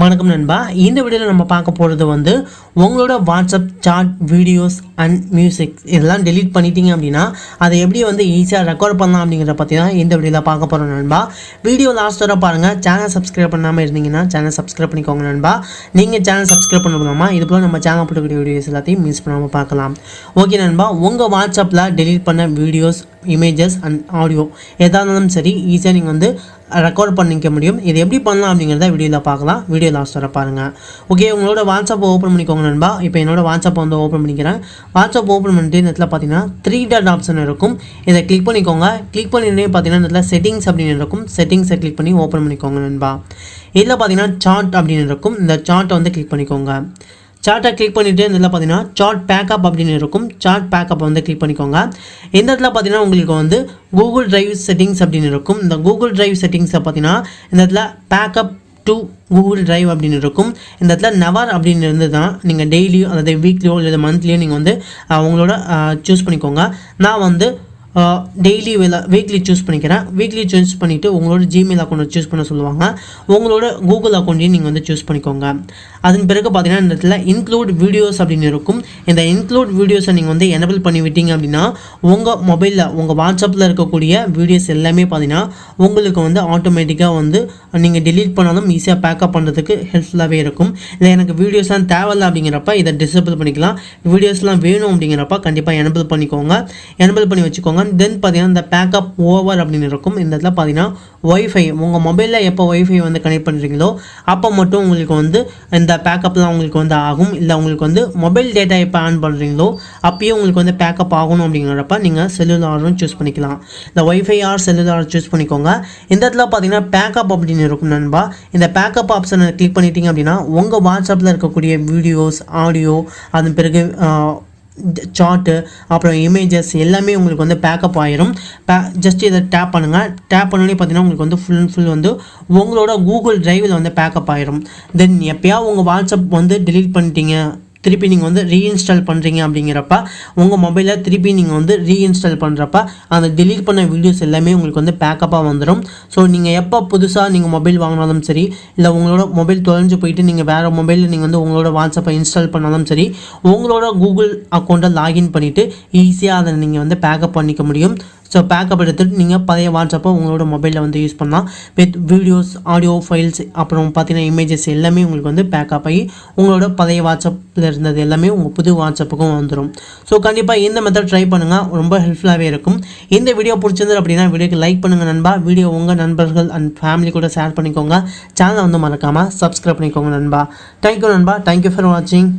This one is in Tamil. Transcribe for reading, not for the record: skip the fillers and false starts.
வணக்கம் நண்பா. இந்த வீடியோவில் நம்ம பார்க்க போகிறது வந்து உங்களோட WhatsApp chat videos and music இதெல்லாம் டெலீட் பண்ணிட்டீங்க அப்படின்னா அதை எப்படி வந்து ஈஸியாக ரெக்கார்ட் பண்ணலாம் அப்படிங்கிறத பற்றி தான் இந்த வீடியோவில் பார்க்க போகிறோம் நண்பா. வீடியோ லாஸ்ட் வரை பாருங்கள். சேனல் சப்ஸ்கிரைப் பண்ணாமல் இருந்தீங்கன்னா சேனல் சப்ஸ்கிரைப் பண்ணிக்கோங்க நண்பா. நீங்கள் சேனல் சப்ஸ்கிரைப் பண்ணலாமா? இது போல் நம்ம சேனல் போட்டுக்கூடிய வீடியோஸ் எல்லாத்தையும் மிஸ் பண்ணாமல் பார்க்கலாம். ஓகே நண்பா, உங்கள் வாட்ஸ்அப்பில் டெலீட் பண்ண வீடியோஸ், இமேஜஸ் அண்ட் ஆடியோ எதாக இருந்தாலும் சரி ஈஸியாக நீங்கள் வந்து ரெக்கார்ட் பண்ணிக்க முடியும். இது எப்படி பண்ணலாம் அப்படிங்கிறத வீடியோவில் பார்க்கலாம். வீடியோ லாஸ்ட் வர பாருங்கள். ஓகே, உங்களோட வாட்ஸ்அப் ஓப்பன் பண்ணிக்கோங்க நண்பா. இப்போ என்னோட வாட்ஸ்அப் வந்து ஓப்பன் பண்ணிக்கிறேன். வாட்ஸ்அப் ஓப்பன் பண்ணிட்டு இந்த இடத்துல பார்த்தீங்கன்னா 3 டாட் ஆப்ஷன் இருக்கும். இதை கிளிக் பண்ணிக்கோங்க. கிளிக் பண்ணிட்டு பார்த்தீங்கன்னா இந்த இடத்துல செட்டிங்ஸ் அப்படின்னு இருக்கும். செட்டிங்ஸை கிளிக் பண்ணி ஓப்பன் பண்ணிக்கோங்க நண்பா. இதில் பார்த்தீங்கன்னா சார்ட் அப்படின்னு இருக்கும். இந்த சார்ட்டை வந்து கிளிக் பண்ணிக்கோங்க. சார்ட்டை கிளிக் பண்ணிவிட்டு இந்த இடத்துல பார்த்தீங்கன்னா சார்ட் பேக்கப் அப்படின்னு இருக்கும். சார்ட் பேக்கப் வந்து கிளிக் பண்ணிக்கோங்க. இந்த இடத்துல பார்த்தீங்கன்னா உங்களுக்கு வந்து கூகுள் டிரைவ் செட்டிங்ஸ் அப்படின்னு இருக்கும். இந்த கூகுள் டிரைவ் செட்டிங்ஸை பார்த்தீங்கன்னா இந்த இடத்துல பேக்கப் டு கூகுள் டிரைவ் அப்படின்னு இருக்கும். இந்த இடத்துல நவர் அப்படின்னு இருந்து தான் நீங்கள் டெய்லியோ அதாவது வீக்லியோ இல்லை மந்த்லியோ நீங்கள் வந்து உங்களோட சூஸ் பண்ணிக்கோங்க. நான் வந்து டெய்லி வீக்லி சூஸ் பண்ணிக்கிறேன். வீக்லி சூஸ் பண்ணிவிட்டு உங்களோட ஜிமெயில் அக்கௌண்ட்டை சூஸ் பண்ண சொல்லுவாங்க. உங்களோட கூகுள் அக்கௌண்ட்டையும் நீங்கள் வந்து சூஸ் பண்ணிக்கோங்க. அதன் பிறகு பார்த்தீங்கன்னா இந்த இடத்துல இன்க்ளூட் வீடியோஸ் அப்படின்னு இருக்கும். இந்த இன்க்ளூட் வீடியோஸை நீங்கள் வந்து எனபிள் பண்ணி விட்டீங்க அப்படின்னா உங்கள் மொபைலில் உங்கள் வாட்ஸ்அப்பில் இருக்கக்கூடிய வீடியோஸ் எல்லாமே பார்த்தீங்கன்னா உங்களுக்கு வந்து ஆட்டோமேட்டிக்காக வந்து நீங்கள் டெலீட் பண்ணாலும் ஈஸியாக பேக்கப் பண்ணுறதுக்கு ஹெல்ப்ஃபுல்லாகவே இருக்கும். இல்லை எனக்கு வீடியோஸ்லாம் தேவையில்லை அப்படிங்கிறப்ப இதை டிசேபிள் பண்ணிக்கலாம். வீடியோஸ்லாம் வேணும் அப்படிங்கிறப்ப கண்டிப்பாக எனபிள் பண்ணிக்கோங்க. எனபிள் பண்ணி வச்சுக்கோங்க. தென் பார்த்தீங்கன்னா இந்த பேக்கப் ஓவர் அப்படின்னு இருக்கும். இந்த இடத்துல பார்த்தீங்கன்னா ஒய்ஃபை உங்கள் மொபைலில் எப்போ ஒய்ஃபை வந்து கனெக்ட் பண்ணுறீங்களோ அப்போ மட்டும் உங்களுக்கு வந்து இந்த பேக்கப்லாம் உங்களுக்கு வந்து ஆகும். இல்லை உங்களுக்கு வந்து மொபைல் டேட்டா எப்போ ஆன் பண்ணுறீங்களோ அப்பயும் உங்களுக்கு வந்து பேக்கப் ஆகணும் அப்படிங்கிறப்ப நீங்கள் செல்லுலாரும் சூஸ் பண்ணிக்கலாம். இந்த ஒய்ஃபை ஆர் செல்லுலார் சூஸ் பண்ணிக்கோங்க. இந்த இடத்துல பார்த்தீங்கன்னா பேக்கப் அப்படின்னு இருக்கும் நண்பா. இந்த பேக்கப் ஆப்ஷனை கிளிக் பண்ணிட்டீங்க அப்படின்னா உங்கள் வாட்ஸ்அப்பில் இருக்கக்கூடிய வீடியோஸ், ஆடியோ, அதன் பிறகு சார்ட்டு, அப்புறம் இமேஜஸ் எல்லாமே உங்களுக்கு வந்து பேக்கப் ஆயிரும். ஜஸ்ட் இதை டேப் பண்ணுங்கள். டேப் பண்ணோன்னே பார்த்தீங்கன்னா உங்களுக்கு வந்து ஃபுல் அண்ட் ஃபுல் வந்து உங்களோட கூகுள் டிரைவில் வந்து பேக்கப் ஆயிரும். தென் எப்போயாவது உங்கள் வாட்ஸ்அப் வந்து டெலீட் பண்ணிட்டீங்க, திருப்பி நீங்கள் வந்து ரீஇன்ஸ்டால் பண்ணுறீங்க அப்படிங்கிறப்ப உங்கள் மொபைலில் திருப்பி நீங்கள் வந்து ரீஇன்ஸ்டால் பண்ணுறப்ப அந்த டெலீட் பண்ண வீடியோஸ் எல்லாமே உங்களுக்கு வந்து பேக்கப்பாக வந்துடும். ஸோ நீங்கள் எப்போ புதுசாக நீங்கள் மொபைல் வாங்கினாலும் சரி, இல்லை உங்களோட மொபைல் தொலைஞ்சு போயிட்டு நீங்கள் வேறு மொபைலில் நீங்கள் வந்து உங்களோட வாட்ஸ்அப்பை இன்ஸ்டால் பண்ணாலும் சரி, உங்களோட கூகுள் அக்கௌண்ட்டை லாகின் பண்ணிவிட்டு ஈஸியாக அதை நீங்கள் வந்து பேக்கப் பண்ணிக்க முடியும். ஸோ பேக்கப் எடுத்துகிட்டு நீங்கள் பழைய வாட்ஸ்அப்பை உங்களோட மொபைலில் வந்து யூஸ் பண்ணலாம். வித் வீடியோஸ், ஆடியோ ஃபைல்ஸ், அப்புறம் பார்த்தீங்கன்னா இமேஜஸ் எல்லாமே உங்களுக்கு வந்து பேக்கப் ஆகி உங்களோட பழைய வாட்ஸ்அப்பில் இருந்தது எல்லாமே உங்கள் புது வாட்ஸ்அப்புக்கும் வந்துடும். ஸோ கண்டிப்பாக இந்த மெத்தட் ட்ரை பண்ணுங்கள். ரொம்ப ஹெல்ப்ஃபுல்லாகவே இருக்கும். இந்த வீடியோ பிடிச்சிருந்தது அப்படின்னா வீடியோக்கு லைக் பண்ணுங்கள் நண்பா. வீடியோ உங்கள் நண்பர்கள் அண்ட் ஃபேமிலி கூட ஷேர் பண்ணிக்கோங்க. சேனலை வந்து மறக்காமல் சப்ஸ்கிரைப் பண்ணிக்கோங்க நண்பா. தேங்க்யூ நண்பா. தேங்க்யூ ஃபார் வாட்சிங்.